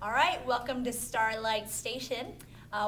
All right, welcome to Starlight Station.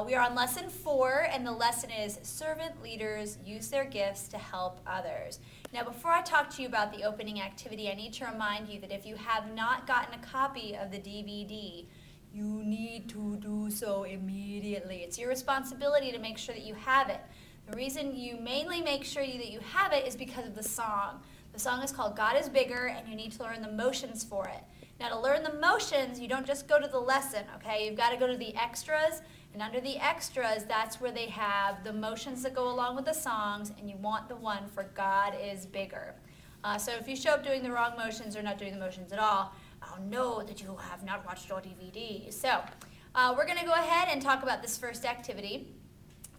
We are on lesson 4, and the lesson is Servant Leaders Use Their Gifts to Help Others. Now, before I talk to you about the opening activity, I need to remind you that if you have not gotten a copy of the DVD, you need to do so immediately. It's your responsibility to make sure that you have it. The reason you mainly make sure that you have it is because of the song. The song is called God is Bigger, and you need to learn the motions for it. Now, to learn the motions, you don't just go to the lesson, okay? You've got to go to the extras, and under the extras, that's where they have the motions that go along with the songs, and you want the one for God is Bigger. So if you show up doing the wrong motions or not doing the motions at all, I'll know that you have not watched your DVD. So we're going to go ahead and talk about this first activity.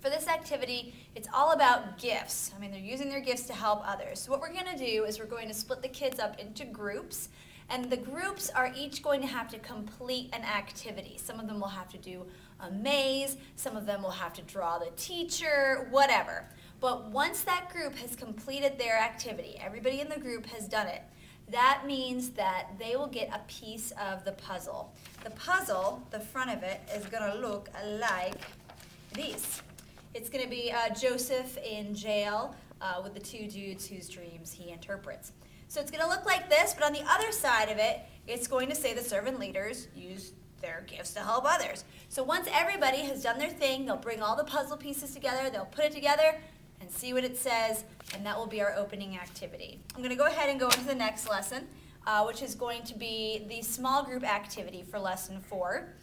For this activity, it's all about gifts. I mean, they're using their gifts to help others. So what we're going to do is we're going to split the kids up into groups, and the groups are each going to have to complete an activity. Some of them will have to do a maze, some of them will have to draw the teacher, whatever. But once that group has completed their activity, everybody in the group has done it, that means that they will get a piece of the puzzle. The puzzle, the front of it, is going to look like this. It's going to be Joseph in jail with the two dudes whose dreams he interprets. So it's going to look like this, but on the other side of it, it's going to say the servant leaders use their gifts to help others. So once everybody has done their thing, they'll bring all the puzzle pieces together, they'll put it together, and see what it says, and that will be our opening activity. I'm going to go ahead and go into the next lesson, which is going to be the small group activity for lesson 4.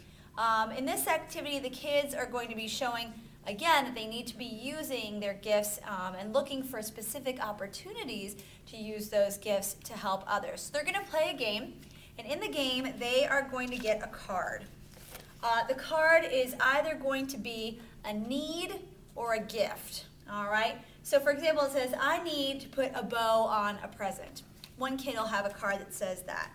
In this activity, the kids are going to be showing, again, that they need to be using their gifts and looking for specific opportunities to use those gifts to help others. So they're going to play a game, and in the game, they are going to get a card. The card is either going to be a need or a gift, all right? So for example, it says, I need to put a bow on a present. One kid will have a card that says that.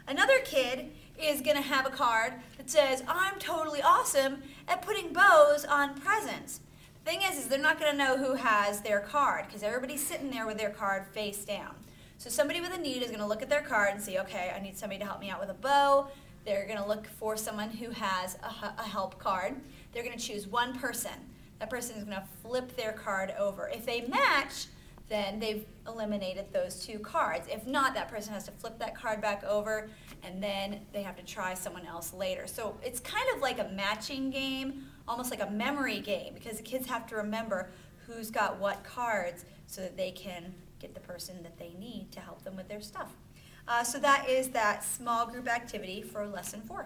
Another kid is going to have a card that says, I'm totally awesome at putting bows on presents. The thing is they're not going to know who has their card because everybody's sitting there with their card face down. So somebody with a need is going to look at their card and say, okay, I need somebody to help me out with a bow. They're going to look for someone who has a help card. They're going to choose one person. That person is going to flip their card over. If they match, then they've eliminated those two cards. If not, that person has to flip that card back over, and then they have to try someone else later. So it's kind of like a matching game, almost like a memory game, because the kids have to remember who's got what cards so that they can get the person that they need to help them with their stuff. So that is that small group activity for lesson 4.